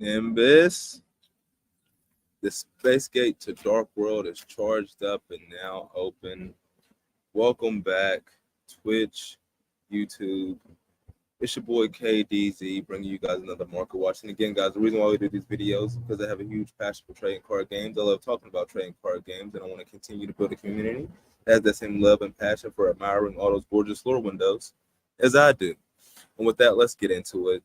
Nimbus, the space gate to Dark World is charged up and now open. Welcome back, Twitch, YouTube. It's your boy KDZ bringing you guys another market watch. And again, guys, the reason why we do these videos is because I have a huge passion for trading card games. I love talking about trading card games, and I want to continue to build a community that has that same love and passion for admiring all those gorgeous lore windows as I do. And with that, let's get into it.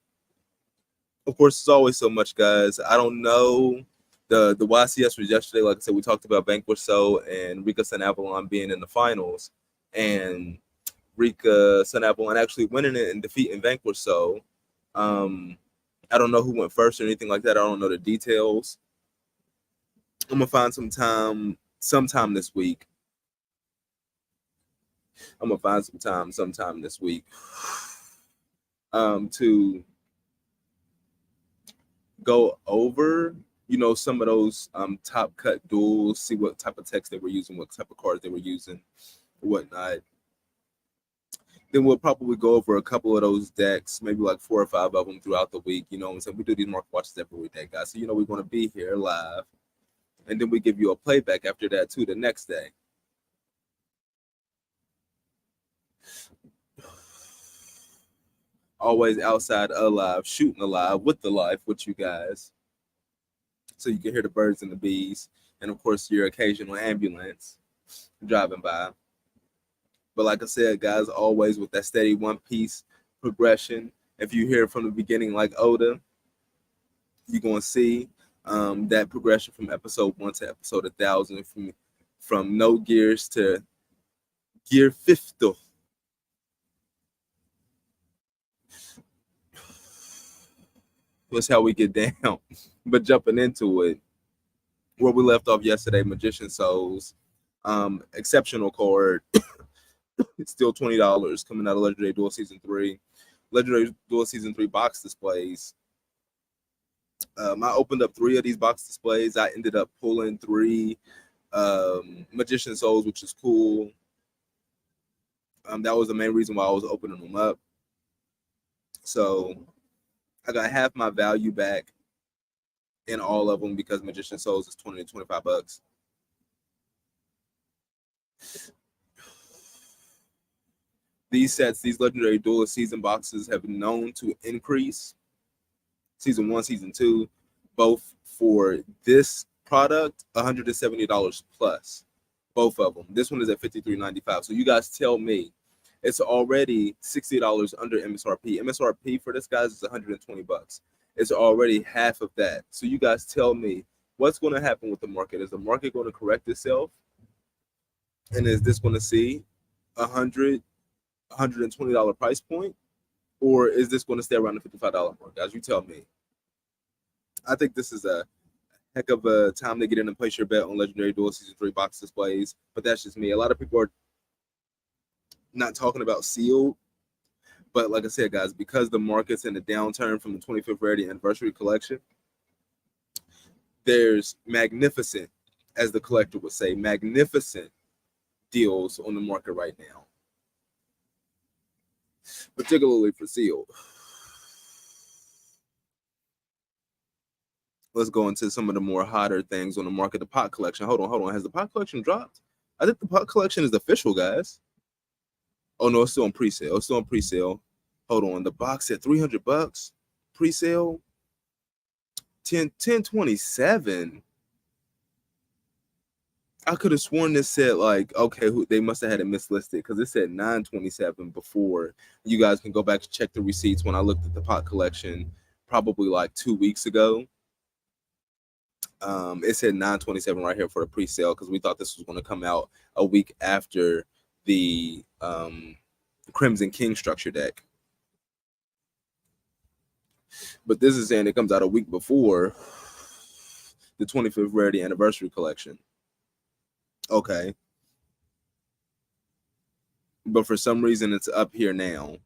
Of course, there's always so much, guys. I don't know. The YCS was yesterday. Like I said, we talked about Vanquish So and Rika Sun Avalon being in the finals. And Rika Sun Avalon actually winning it and defeating Vanquish So. I don't know who went first or anything like that. I don't know the details. I'm going to find some time sometime this week. To go over, some of those top cut duels, see what type of text they were using, what type of cards they were using, whatnot. Then we'll probably go over a couple of those decks, maybe like 4 or 5 of them throughout the week. You know what I'm saying? We do these market watches every week, guys. So, we're going to be here live. And then we give you a playback after that, too, the next day. Always outside alive, shooting alive with the life with you guys. So you can hear the birds and the bees. And, of course, your occasional ambulance driving by. But like I said, guys, always with that steady one-piece progression. If you hear from the beginning like Oda, you're going to see that progression from episode 1 to episode 1000, from no gears to gear 50. That's how we get down. But jumping into it, where we left off yesterday, Magician Souls, exceptional card. It's still $20 coming out of Legendary Duel Season 3. Legendary Duel Season 3 box displays. I opened up 3 of these box displays. I ended up pulling 3 Magician Souls, which is cool. That was the main reason why I was opening them up. So I got half my value back in all of them because Magician Souls is $20 to $25. These sets, these Legendary Duelist season boxes have been known to increase season 1, season 2, both for this product, $170 plus, both of them. This one is at $53.95. So you guys tell me, it's already $60 under MSRP. MSRP for this, guys, is $120. It's already half of that. So you guys tell me, what's going to happen with the market? Is the market going to correct itself? And is this going to see $120 price point? Or is this going to stay around the $55 mark? Guys, you tell me. I think this is a heck of a time to get in and place your bet on Legendary Duel Season 3 box displays. But that's just me. A lot of people are not talking about sealed. But like I said, guys, because the market's in a downturn from the 25th Rarity Anniversary Collection, there's magnificent, as the collector would say, magnificent deals on the market right now, particularly for sealed. Let's go into some of the more hotter things on the market. The pot collection. Hold on. Has the pot collection dropped? I think the pot collection is official, guys. Oh no, it's still on pre-sale. Hold on. The box at $300. Pre-sale. 1027. I could have sworn this said they must have had it mislisted because it said 927 before. You guys can go back and check the receipts when I looked at the pot collection probably like 2 weeks ago. It said 927 right here for the pre-sale because we thought this was going to come out a week after the Crimson King structure deck. But this is saying it comes out a week before the 25th Rarity Anniversary Collection. Okay. But for some reason, it's up here now.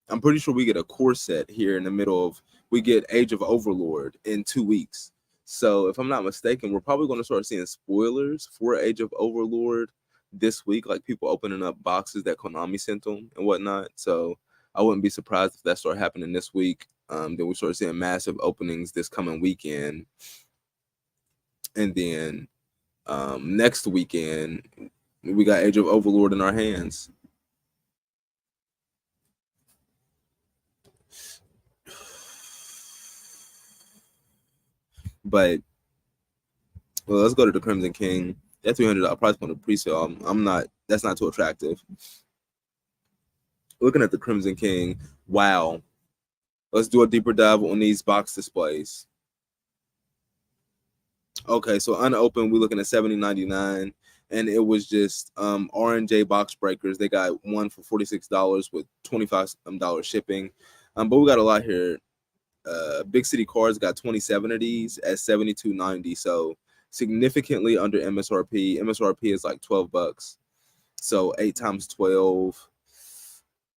I'm pretty sure we get a core set here in the middle of, we get Age of Overlord in 2 weeks. So if I'm not mistaken, we're probably going to start seeing spoilers for Age of Overlord this week, like people opening up boxes that Konami sent them and whatnot. So I wouldn't be surprised if that started happening this week. Then we start seeing massive openings this coming weekend. And then next weekend, we got Age of Overlord in our hands. But well, let's go to the Crimson King. That $300 price point of pre-sale, I'm not. That's not too attractive. Looking at the Crimson King, wow. Let's do a deeper dive on these box displays. Okay, so unopened, we're looking at $70.99, and it was just R&J box breakers. They got one for $46 with $25 shipping. But we got a lot here. Big City Cards got 27 of these at $72.90, so significantly under MSRP. MSRP is like $12, so 8 times 12,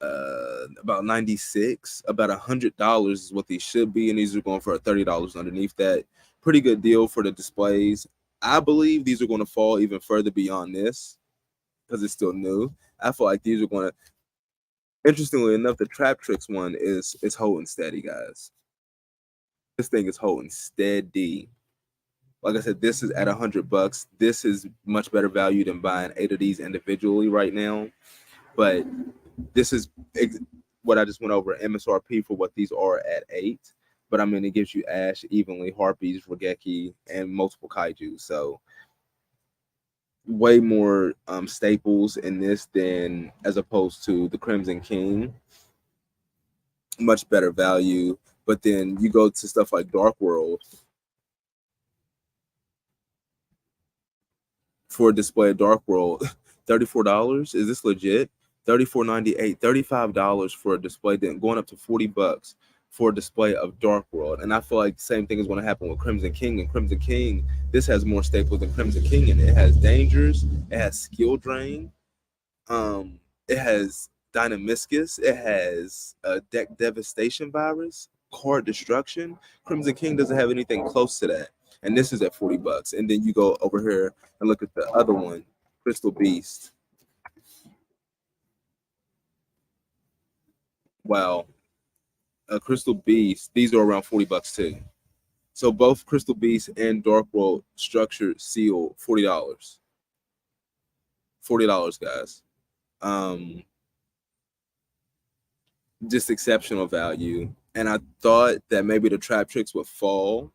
about 96. About $100 is what these should be, and these are going for $30 underneath that. Pretty good deal for the displays. I believe these are going to fall even further beyond this because it's still new. I feel like these are going to. Interestingly enough, the Trap Tricks one is holding steady, guys. This thing is holding steady. Like I said, this is at $100. This is much better value than buying 8 of these individually right now. But this is what I just went over MSRP for what these are at 8. But I mean, it gives you Ash evenly, Harpies, Regeki, and multiple Kaiju. So way more staples in this than as opposed to the Crimson King. Much better value. But then you go to stuff like Dark World. For a display of Dark World, $34. Is this legit? $34.98, $35 for a display, then going up to $40 for a display of Dark World. And I feel like the same thing is going to happen with Crimson King. And Crimson King, this has more staples than Crimson King in it. It has Dangers, it has Skill Drain, it has Dynamiscus, it has Deck Devastation Virus, Card Destruction. Crimson King doesn't have anything close to that. And this is at $40. And then you go over here and look at the other one, Crystal Beast. Wow. Crystal Beast, these are around $40 too. So both Crystal Beast and Dark World structured seal $40. $40, guys. Just exceptional value. And I thought that maybe the Trap Tricks would fall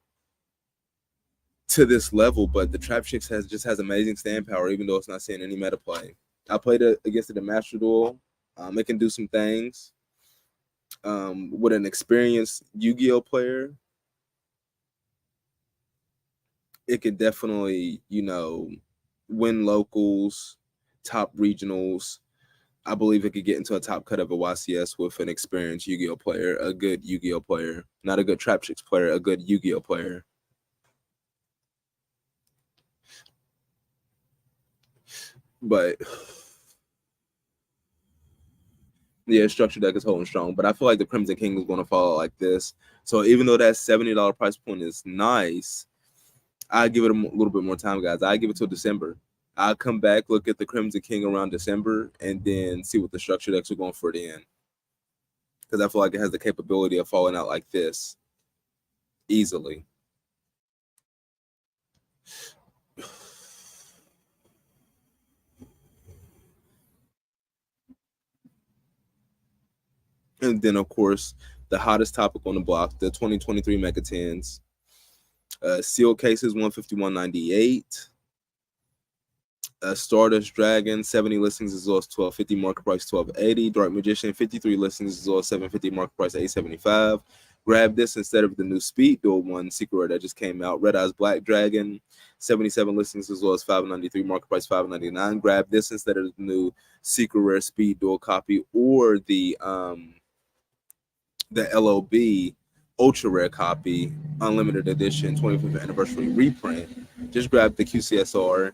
to this level, but the Trap Tricks just has amazing stand power, even though it's not seeing any meta play. I played it against it in Master Duel. It can do some things. With an experienced Yu-Gi-Oh player, it could definitely, win locals, top regionals. I believe it could get into a top cut of a YCS with an experienced Yu-Gi-Oh player, a good Yu-Gi-Oh player, not a good Trap Tricks player, a good Yu-Gi-Oh player. But yeah, structure deck is holding strong, but I feel like the Crimson King is going to fall like this. So even though that $70 price point is nice, I give it a little bit more time, guys. I give it till December. I'll come back, look at the Crimson King around December, and then see what the structure decks are going for then. Because I feel like it has the capability of falling out like this easily. And then, of course, the hottest topic on the block, the 2023 Mega 10s. Seal cases, $151.98. Stardust Dragon, 70 listings as well as $12.50, market price $12.80. Dark Magician, 53 listings as well as $7.50, market price $8.75. Grab this instead of the new Speed Duel one, Secret Rare that just came out. Red Eyes Black Dragon, 77 listings as well as $5.93, market price $5.99. Grab this instead of the new Secret Rare Speed Duel copy or the LOB Ultra Rare copy, Unlimited Edition, 25th anniversary reprint. Just grab the QCSR.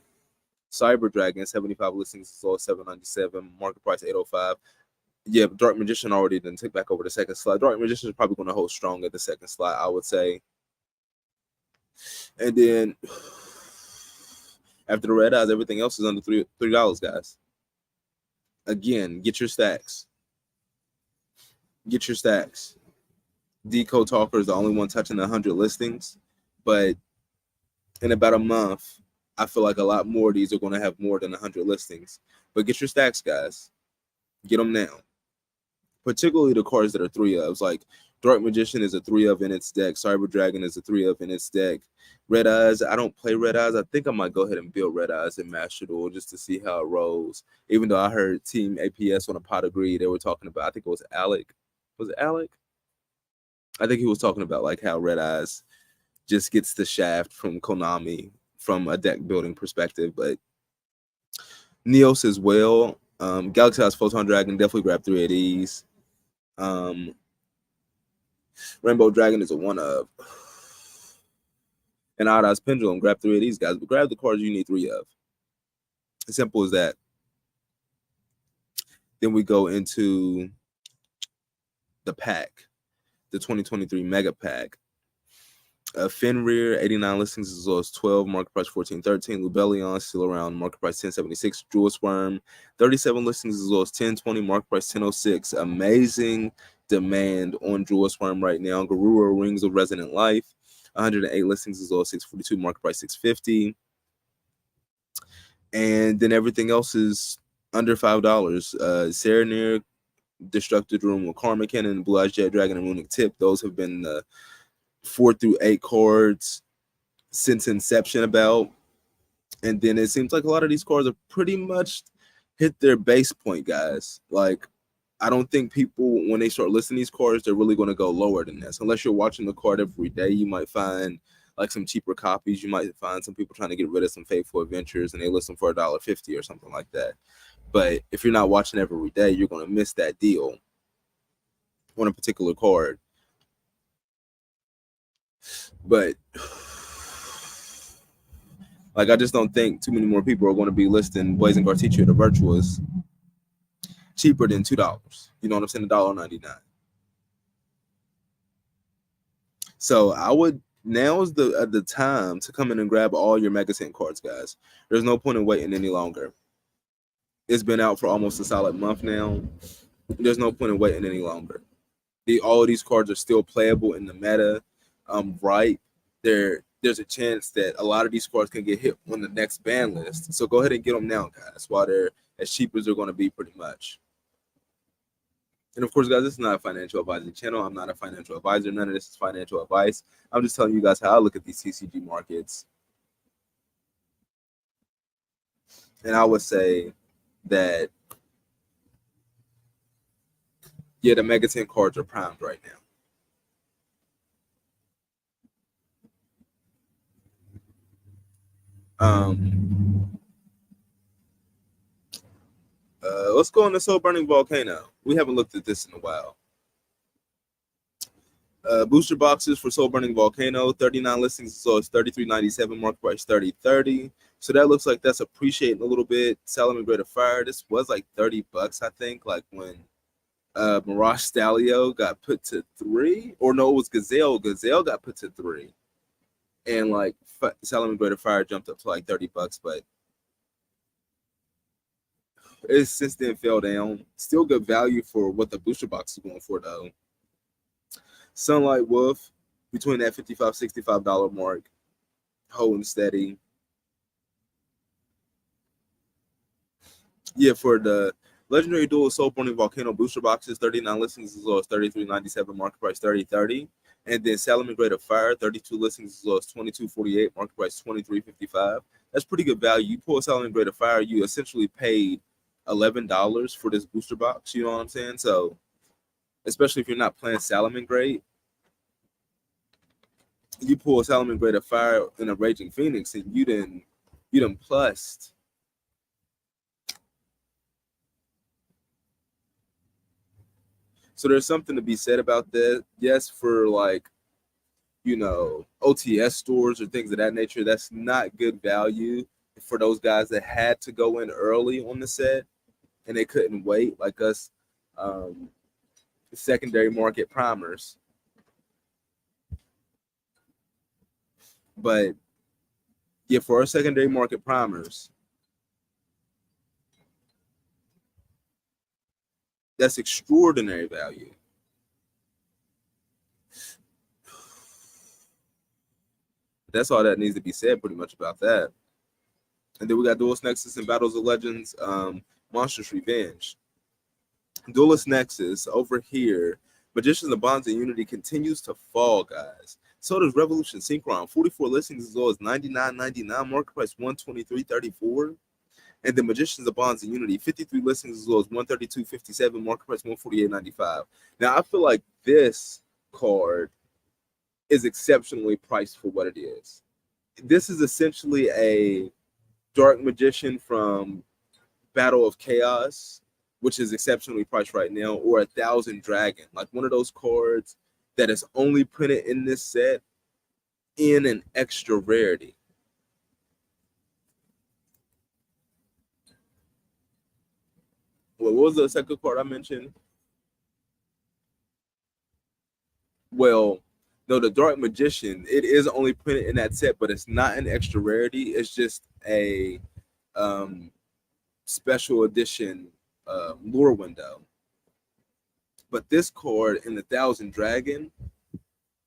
Cyber Dragon, 75 listings as well as $7.97, market price $8.05. Yeah, Dark Magician already didn't take back over the second slot. Dark Magician is probably going to hold strong at the second slot, I would say. And then after the Red Eyes, everything else is under $3, guys. Again, get your stacks. Get your stacks. Deco Talker is the only one touching 100 listings, but in about a month, I feel like a lot more of these are going to have more than 100 listings. But get your stacks, guys. Get them now. Particularly the cards that are 3-ofs. Like Dark Magician is a 3-of in its deck. Cyber Dragon is a 3-of in its deck. Red Eyes, I don't play Red Eyes. I think I might go ahead and build Red Eyes in Master Duel just to see how it rolls. Even though I heard Team APS on a pot of greed, they were talking about, I think it was Alec. Was it Alec? I think he was talking about like how Red Eyes just gets the shaft from Konami from a deck building perspective. But Neos as well. Galaxy Eyes Photon Dragon, definitely grab 3 of these. Rainbow Dragon is a 1-of. And Odd Eyes Pendulum, grab 3 of these guys, but grab the cards you need 3 of. As simple as that. Then we go into the pack, the 2023 Mega Pack. Fenrir, 89 listings as low as 12, market price 14.13. Lubellion, still around, market price 10.76. Jewel Sperm, 37 listings as low as 10.20, market price 10.06. Amazing demand on Jewel Sperm right now. Garura, Rings of Resonant Life, 108 listings as low as 6.42, market price 6.50. And then everything else is under $5. Serenir, Destructive Room with Karma Cannon, Blue Eyes Jet Dragon, and Runic Tip. Those have been the 4 through 8 cards since inception about. And then it seems like a lot of these cards are pretty much hit their base point, guys. Like, I don't think people, when they start listing these cards, they're really going to go lower than this. Unless you're watching the card every day, you might find like some cheaper copies. You might find some people trying to get rid of some Fateful Adventures and they list them for $1.50 or something like that. But if you're not watching every day, you're going to miss that deal on a particular card. But like, I just don't think too many more people are going to be listing Blazing Garteacher the Virtuous cheaper than $2. You know what I'm saying? $1.99. So I would, now is the time to come in and grab all your Mega Cent cards, guys. There's no point in waiting any longer. It's been out for almost a solid month now. There's no point in waiting any longer. All of these cards are still playable in the meta, right? There's a chance that a lot of these cards can get hit on the next ban list. So go ahead and get them now, guys, while they're as cheap as they're going to be pretty much. And of course, guys, this is not a financial advising channel. I'm not a financial advisor. None of this is financial advice. I'm just telling you guys how I look at these TCG markets. And I would say that, yeah, the Mega 10 cards are primed right now. Let's go on the Soul Burning Volcano. We haven't looked at this in a while. Booster boxes for Soul Burning Volcano, 39 listings, so it's $33.97, market price $30.30. So that looks like that's appreciating a little bit. Salomon Greater Fire, this was like $30, I think, like when Mirage Stalio got put to 3, or no, it was Gazelle. Gazelle got put to 3, and like Salomon Greater Fire jumped up to like $30, but it's since then fell down. Still good value for what the booster box is going for, though. Sunlight Wolf between that $55-$65 mark, holding steady. Yeah, for the Legendary Dual Soul Burning Volcano booster boxes, 39 listings as low as $33.97, market price $30.30. And then Salomon Greater Fire, 32 listings as low as $22.48, market price $23.55. That's pretty good value. You pull a Salomon Greater Fire, you essentially paid $11 for this booster box. You know what I'm saying? So, especially if you're not playing Salomon Great, you pull a Salomon Greater Fire in a Raging Phoenix, and you done plussed. So there's something to be said about that. Yes, for like, you know, OTS stores or things of that nature, that's not good value for those guys that had to go in early on the set and they couldn't wait, like us secondary market primers. But yeah, for our secondary market primers, that's extraordinary value. That's all that needs to be said pretty much about that. And then we got Duelist Nexus and Battles of Legends, Monstrous Revenge. Duelist Nexus over here, Magicians of Bonds and Unity continues to fall, guys. So does Revolution Synchron. 44 listings as low as $99.99, market price $123.34. And the Magicians of Bonds and Unity, 53 listings as low as $132.57, market price $148.95. Now, I feel like this card is exceptionally priced for what it is. This is essentially a Dark Magician from Battle of Chaos, which is exceptionally priced right now, or 1,000 Dragon, like one of those cards that is only printed in this set in an extra rarity. What was the second card I mentioned? Well, no, the Dark Magician, it is only printed in that set, but it's not an extra rarity. It's just a special edition lure window. But this card in the 1,000 Dragon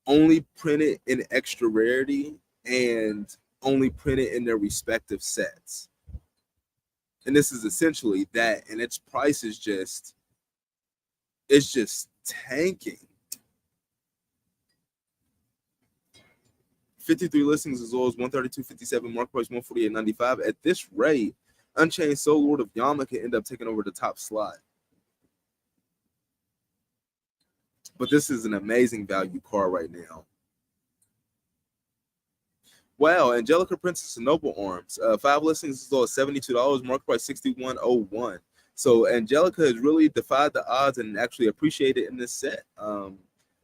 only printed in extra rarity and only printed in their respective sets. And this is essentially that, and its price is just, it's just tanking. 53 listings as low as $132.57, market price $148.95. At this rate, Unchained Soul Lord of Yama can end up taking over the top slot. But this is an amazing value card right now. Wow, Angelica Princess of Noble Arms. 5 listings as low as $72, market price $61.01. So Angelica has really defied the odds and actually appreciated in this set.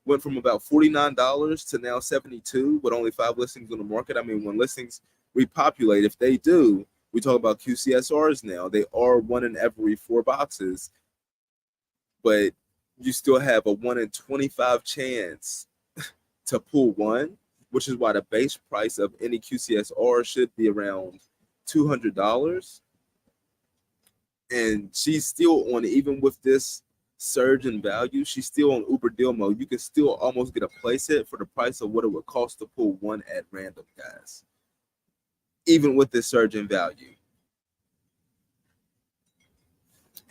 Went from about $49 to now $72 with only 5 listings on the market. I mean, when listings repopulate, if they do, we talk about QCSRs now. They are 1 in every 4 boxes, but you still have a 1 in 25 chance to pull one, which is why the base price of any QCSR should be around $200. And she's still on, even with this surge in value, she's still on Uber deal mode. You can still almost get a playset for the price of what it would cost to pull one at random, guys. Even with this surge in value.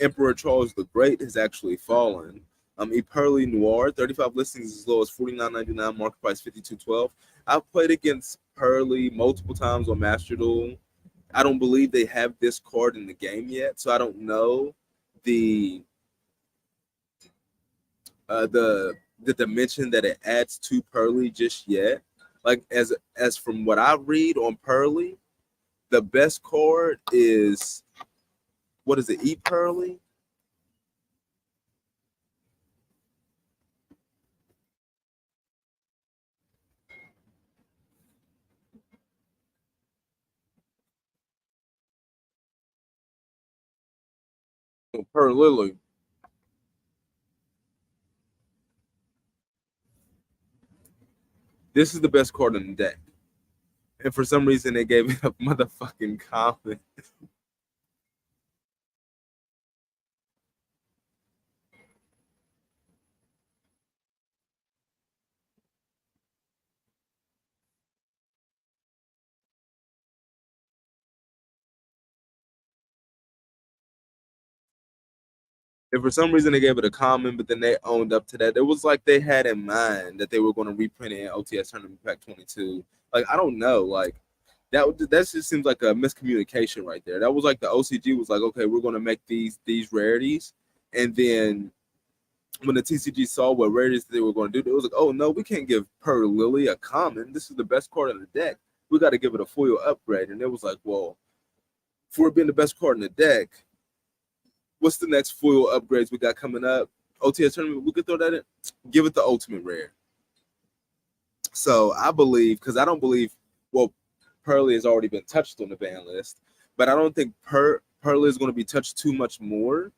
Emperor Charles the Great has actually fallen. Pearly Noir, 35 listings as low as $49.99, market price $52.12. I've played against Pearly multiple times on Master Duel. I don't believe they have this card in the game yet, so I don't know the dimension that it adds to Pearly just yet. Like as from what I read on Pearly, the best card is, what is it, E Pearly? Pearl Lily. This is the best card in the deck. And for some reason, they gave it a motherfucking common. And for some reason, they gave it a common, but then they owned up to that. It was like they had in mind that they were going to reprint it in OTS Tournament Pack 22. Like, I don't know. Like, that just seems like a miscommunication right there. That was like the OCG was like, okay, we're going to make these rarities. And then when the TCG saw what rarities they were going to do, it was like, oh, no, we can't give Per Lily a common. This is the best card in the deck. We got to give it a foil upgrade. And it was like, well, for it being the best card in the deck, what's the next foil upgrades we got coming up? OTS tournament, we could throw that in. Give it the ultimate rare. So I believe, because I don't believe, well, Pearly has already been touched on the ban list, but I don't think Pearly is going to be touched too much more.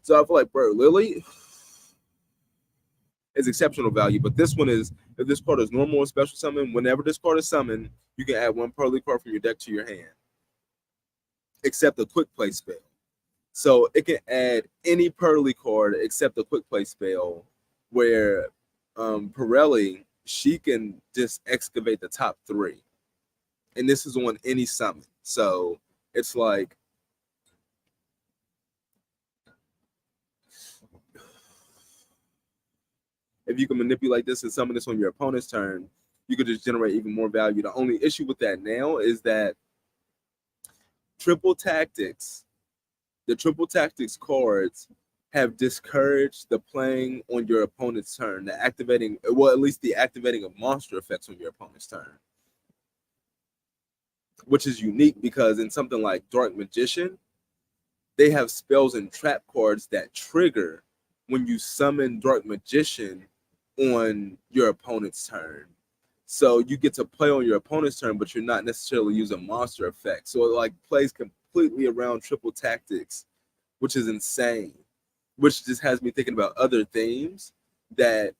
So I feel like Lily is exceptional value, but this one is, if this card is normal and special summon, whenever this card is summoned, you can add 1 Pearly card from your deck to your hand, except a quick play spell. So it can add any Pearly card except a quick play spell, where Pirelli she can just excavate the top 3. And this is on any summon. So it's like, if you can manipulate this and summon this on your opponent's turn, you could just generate even more value. The only issue with that now is that the triple tactics cards have discouraged the playing on your opponent's turn, the activating, well, at least the activating of monster effects on your opponent's turn, which is unique because in something like Dark Magician, they have spells and trap cards that trigger when you summon Dark Magician on your opponent's turn. So you get to play on your opponent's turn, but you're not necessarily using monster effects. So it like plays completely around triple tactics, which is insane. Which just has me thinking about other themes that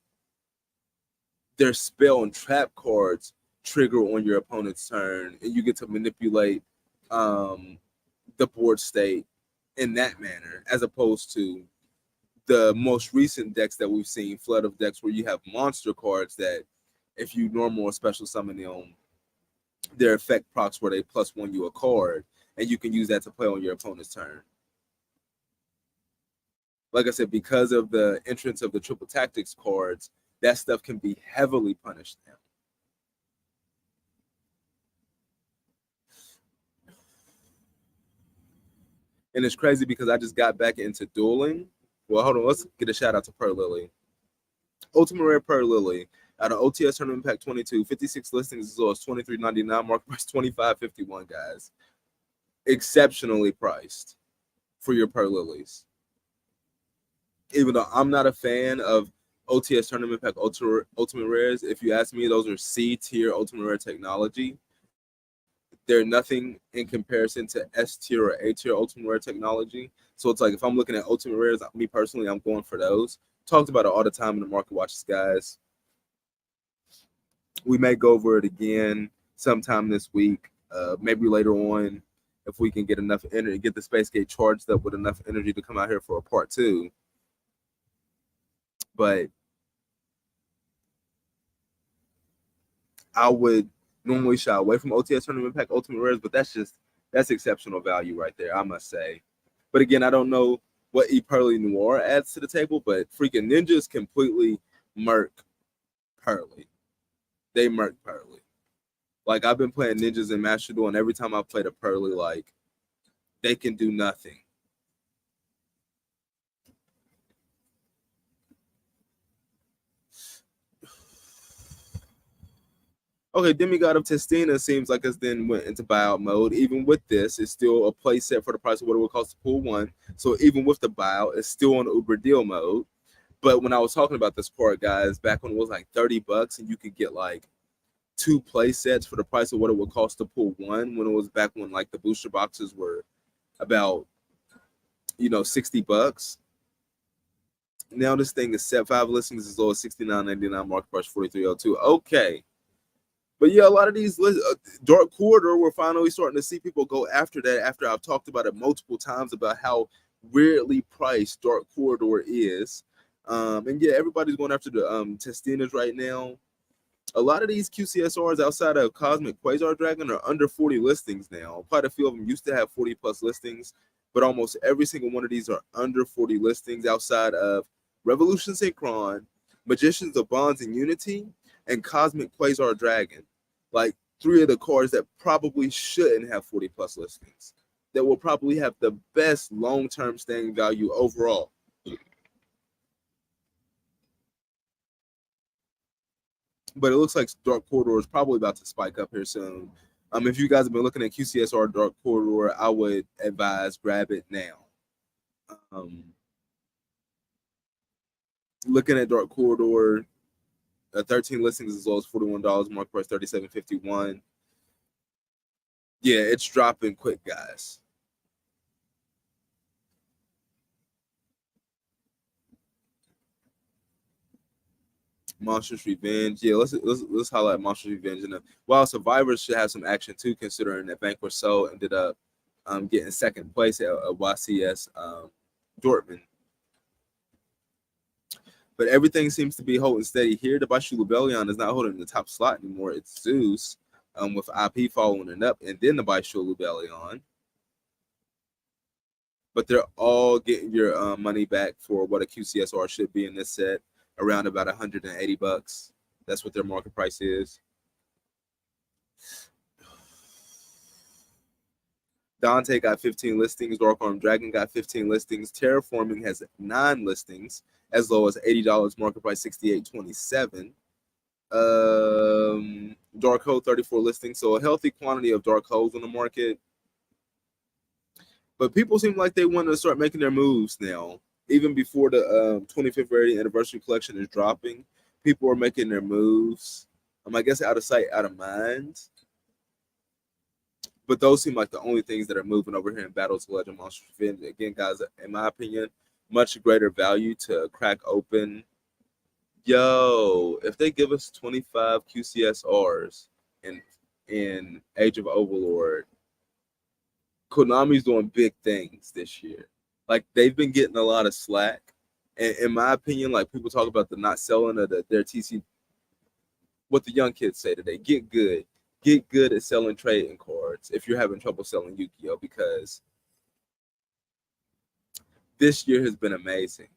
their spell and trap cards trigger on your opponent's turn, and you get to manipulate the board state in that manner, as opposed to the most recent decks that we've seen, flood of decks, where you have monster cards that if you normal or special summon them, their effect procs where they +1 you a card, and you can use that to play on your opponent's turn. Like I said, because of the entrance of the triple tactics cards, that stuff can be heavily punished now. And it's crazy because I just got back into dueling. Well, hold on, let's get a shout out to Per Lily. Ultimate Rare Per Lily out of OTS Tournament Pack 22, 56 listings as low as $23.99, market price $25.51, guys. Exceptionally priced for your Per Lilies. Even though I'm not a fan of OTS Tournament Pack Ultimate Rares, if you ask me, those are C tier Ultimate Rare technology. They're nothing in comparison to S tier or A tier Ultimate Rare technology. So it's like if I'm looking at Ultimate Rares, me personally, I'm going for those. Talked about it all the time in the Market Watches, guys. We may go over it again sometime this week, maybe later on, if we can get enough energy, get the Space Gate charged up with enough energy to come out here for a part 2. But I would normally shy away from OTS Tournament Pack Ultimate Rares, but that's exceptional value right there, I must say. But again, I don't know what Pearly Noir adds to the table, but freaking Ninjas completely murk Pearly. They murk Pearly. Like, I've been playing Ninjas in Master Duel, and every time I played a Pearly, like, they can do nothing. Okay, Demigod of Testina seems like it's then went into buyout mode. Even with this, it's still a play set for the price of what it would cost to pull 1. So even with the buyout, it's still on Uber deal mode. But when I was talking about this card, guys, back when it was like $30 and you could get like 2 play sets for the price of what it would cost to pull 1, when it was back when like the booster boxes were about, $60. Now this thing is set 5 listings as low as $69.99, market price $43.02. Okay. But yeah, a lot of these Dark Corridor, we're finally starting to see people go after that, after I've talked about it multiple times about how weirdly priced Dark Corridor is. And yeah, everybody's going after the Testinas right now. A lot of these QCSRs outside of Cosmic Quasar Dragon are under 40 listings now. Quite a few of them used to have 40 plus listings, but almost every single one of these are under 40 listings outside of Revolution Synchron, Magicians of Bonds and Unity, and Cosmic Quasar Dragon. Like 3 of the cards that probably shouldn't have 40 plus listings, that will probably have the best long-term staying value overall. But it looks like Dark Corridor is probably about to spike up here soon. If you guys have been looking at QCSR Dark Corridor, I would advise grab it now. Looking at Dark Corridor, 13 listings as low as $41, market price $37.51. Yeah, it's dropping quick, guys. Monstrous Revenge. Yeah, let's highlight Monstrous Revenge. And while Survivors should have some action too, considering that Vanquish Soul ended up getting second place at YCS Dortmund. But everything seems to be holding steady here. The Baishu Rebellion is not holding the top slot anymore. It's Zeus, with IP following it up, and then the Baishu Rebellion. But they're all getting your money back for what a QCSR should be in this set, around about $180. That's what their market price is. Dante got 15 listings. Dark Arm Dragon got 15 listings. Terraforming has 9 listings, as low as $80. Market price $68.27. Dark Hole 34 listings, so a healthy quantity of dark holes on the market. But people seem like they want to start making their moves now. Even before the 25th Rarity Anniversary Collection is dropping, people are making their moves. I guess out of sight, out of mind. But those seem like the only things that are moving over here in Battles of Legend Monsters Revenge. Again, guys, in my opinion, much greater value to crack open. Yo, if they give us 25 QCSRs in Age of Overlord, Konami's doing big things this year. Like, they've been getting a lot of slack. And in my opinion, like, people talk about the not selling of their TC. What the young kids say today, get good. Get good at selling trading cards if you're having trouble selling Yu-Gi-Oh! Because this year has been amazing.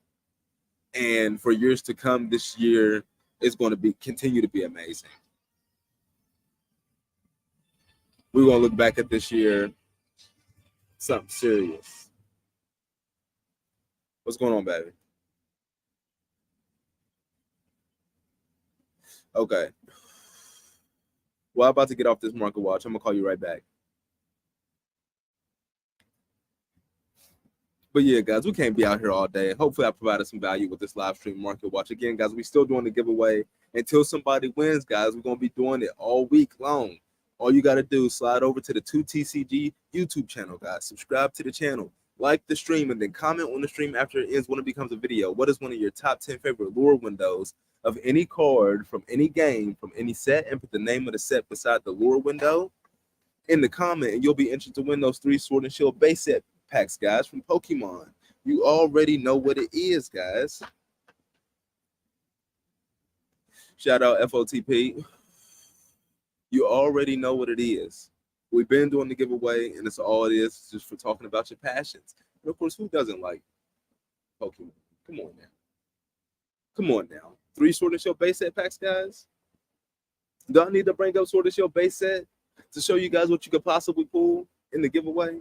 And for years to come, this year is going to continue to be amazing. We're going to look back at this year, something serious. What's going on, baby? Okay. Well, I'm about to get off this market watch. I'm going to call you right back. But yeah, guys, we can't be out here all day. Hopefully I provided some value with this live stream market watch. Again, guys, we're still doing the giveaway until somebody wins, guys. We're going to be doing it all week long. All you got to do is slide over to the 2TCG YouTube channel, guys. Subscribe to the channel, like the stream, and then comment on the stream after it ends when it becomes a video. What is one of your top 10 favorite lure windows of any card from any game, from any set, and put the name of the set beside the lure window in the comment, and you'll be entered to win those 3 Sword and Shield base set packs, guys, from Pokemon. You already know what it is, guys. Shout out FOTP. You already know what it is. We've been doing the giveaway, and it's all it is, just for talking about your passions. And of course, who doesn't like Pokemon? Come on now. Come on now. 3 Sword and Shield base set packs, guys. Do I need to bring up Sword and Shield base set to show you guys what you could possibly pull in the giveaway?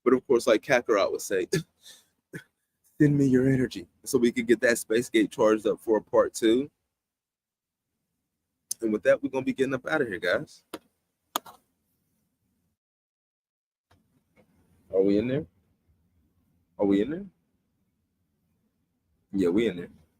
But of course, like Kakarot would say, send me your energy so we can get that Space Gate charged up for a part 2. And with that, we're going to be getting up out of here, guys. Are we in there? Are we in there? Yeah, we in there.